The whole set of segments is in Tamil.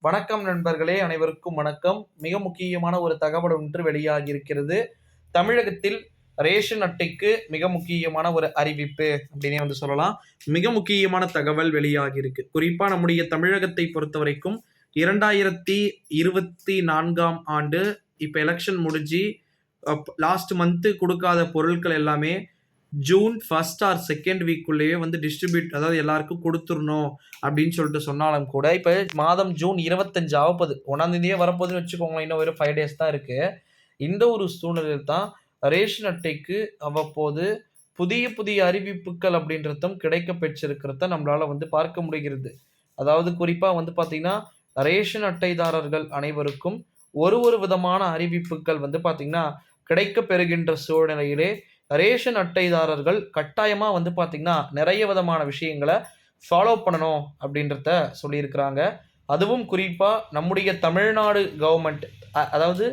வணக்கம் நண்பர்களே, அனைவருக்கும் வணக்கம். மிக முக்கியமான ஒரு தகவல் ஒன்று வெளியாகி இருக்கிறது. தமிழகத்தில் ரேஷன் அட்டைக்கு மிக முக்கியமான ஒரு அறிவிப்பு அப்படின்னே சொல்லலாம். மிக முக்கியமான தகவல் வெளியாகி இருக்கு. குறிப்பா நம்முடைய தமிழகத்தை பொறுத்தவரைக்கும் 2024ஆம் ஆண்டு இப்ப எலக்ஷன் முடிஞ்சு லாஸ்ட் மந்த் கொடுக்காத பொருட்கள் எல்லாமே ஜூன் 1 ஆர் 2 வீக்குள்ளேயே டிஸ்ட்ரிபியூட், அதாவது எல்லாருக்கும் கொடுத்துடணும் அப்படின்னு சொல்லிட்டு சொன்னாலும் கூட, இப்போ மாதம் ஜூன் 25 ஆகப்போகுது. 1ஆம் தேதியே வரப்போகுதுன்னு வச்சுக்கோங்களேன். இன்னும் ஒரு 5 டேஸ் தான் இருக்கு. இந்த ஒரு சூழ்நிலையில் தான் ரேஷன் அட்டைக்கு அவ்வப்போது புதிய புதிய அறிவிப்புகள் அப்படின்றதும் கிடைக்க பெற்றிருக்கிறத நம்மளால பார்க்க முடிகிறது. அதாவது குறிப்பா பார்த்தீங்கன்னா, ரேஷன் அட்டைதாரர்கள் அனைவருக்கும் ஒரு விதமான அறிவிப்புகள் பார்த்தீங்கன்னா கிடைக்க பெறுகின்ற சூழ்நிலையிலே ரேஷன் அட்டைதாரர்கள் கட்டாயமா பார்த்தீங்கன்னா நிறைய விதமான விஷயங்களை ஃபாலோ பண்ணணும் அப்படின்றத சொல்லியிருக்கிறாங்க. அதுவும் குறிப்பா நம்முடைய தமிழ்நாடு கவர்மெண்ட், அதாவது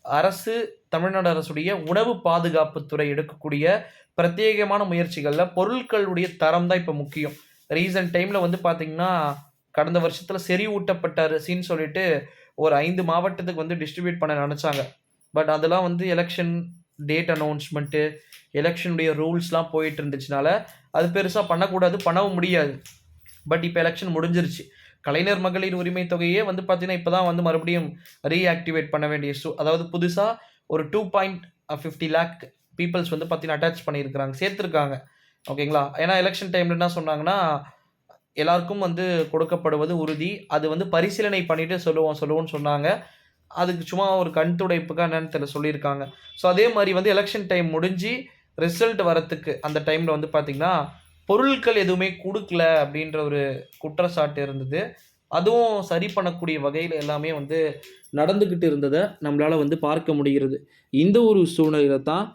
அரசு, தமிழ்நாடு அரசுடைய உணவு பாதுகாப்புத்துறை எடுக்கக்கூடிய பிரத்யேகமான முயற்சிகள்ல பொருட்களுடைய தரம் தான் இப்ப முக்கியம். ரீசன்ட் டைம்ல பார்த்தீங்கன்னா, கடந்த வருஷத்துல செறிவூட்டப்பட்ட அரிசின்னு சொல்லிட்டு ஒரு 5 மாவட்டத்துக்கு டிஸ்ட்ரிபியூட் பண்ண நெனச்சாங்க. பட் அதெல்லாம் எலக்ஷன் டேட் அனௌன்ஸ்மெண்ட்டு, எலக்ஷனுடைய ரூல்ஸ்லாம் போயிட்டு இருந்துச்சுனால, அது பெருசா பண்ணக்கூடாது, பண்ணவும் முடியாது. பட் இப்ப எலக்ஷன் முடிஞ்சிருச்சு. கலைஞர் மகளிர் உரிமை தொகையே பார்த்தீங்கன்னா, இப்ப தான் மறுபடியும் ரீஆக்டிவேட் பண்ண வேண்டிய அதாவது புதுசா ஒரு 2.50 லேக் பீப்பிள்ஸ் பார்த்தீங்கன்னா அட்டாச் பண்ணியிருக்கிறாங்க, சேர்த்துருக்காங்க. ஓகேங்களா? ஏன்னா எலக்ஷன் டைம்ல என்ன சொன்னாங்கன்னா, எல்லாருக்கும் கொடுக்கப்படுவது உறுதி. அது பரிசீலனை பண்ணிட்டு சொல்லுவோம்னு சொன்னாங்க. அதுக்கு சும்மா ஒரு கண் துடைப்புக்கா என்னன்னு தெரியல சொல்லியிருக்காங்க. ஸோ அதே மாரி எலக்ஷன் டைம் முடிஞ்சு ரிசல்ட் வரத்துக்கு அந்த டைம்ல பார்த்தீங்கன்னா, பொருட்கள் எதுவுமே குடுக்கல அப்படின்ற ஒரு குற்றச்சாட்டு இருந்தது. அதுவும் சரி பண்ணக்கூடிய வகையில எல்லாமே நடந்துகிட்டு இருந்தத நம்மளால பார்க்க முடிகிறது. இந்த ஒரு சூழ்நிலையில தான்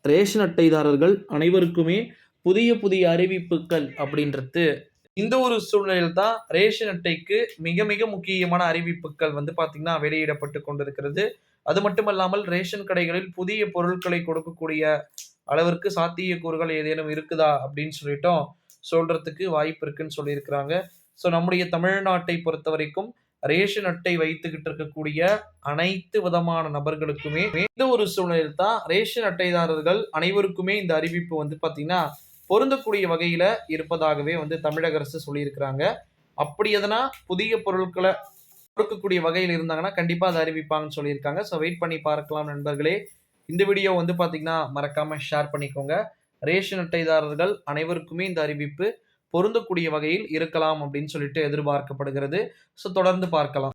ரேஷன் அட்டைதாரர்கள் அனைவருக்குமே புதிய புதிய அறிவிப்புகள் அப்படின்றது, இந்த ஒரு சூழ்நிலையில் தான் ரேஷன் அட்டைக்கு மிக மிக முக்கியமான அறிவிப்புகள் பார்த்தீங்கன்னா வெளியிடப்பட்டு கொண்டிருக்கிறது. அது மட்டுமல்லாமல் ரேஷன் கடைகளில் புதிய பொருட்களை கொடுக்கக்கூடிய அளவிற்கு சாத்தியக்கூறுகள் ஏதேனும் இருக்குதா அப்படின்னு சொல்றதுக்கு வாய்ப்பு இருக்குன்னு சொல்லியிருக்கிறாங்க. ஸோ நம்முடைய தமிழ்நாட்டை பொறுத்தவரைக்கும் ரேஷன் அட்டை வைத்துக்கிட்டு இருக்கக்கூடிய அனைத்து விதமான நபர்களுக்குமே இந்த ஒரு சூழ்நிலையில் தான் ரேஷன் அட்டைதாரர்கள் அனைவருக்குமே இந்த அறிவிப்பு பார்த்தீங்கன்னா பொருந்தக்கூடிய வகையில இருப்பதாகவே தமிழக அரசு சொல்லியிருக்கிறாங்க. அப்படி எதனா புதிய பொருட்களை கொடுக்கக்கூடிய வகையில் இருந்தாங்கன்னா கண்டிப்பா அதை அறிவிப்பாங்கன்னு சொல்லியிருக்காங்க. ஸோ வெயிட் பண்ணி பார்க்கலாம் நண்பர்களே. இந்த வீடியோ பார்த்தீங்கன்னா மறக்காம ஷேர் பண்ணிக்கோங்க. ரேஷன் அட்டைதாரர்கள் அனைவருக்குமே இந்த அறிவிப்பு பொருந்தக்கூடிய வகையில் இருக்கலாம் அப்படின்னு சொல்லிட்டு எதிர்பார்க்கப்படுகிறது. ஸோ தொடர்ந்து பார்க்கலாம்.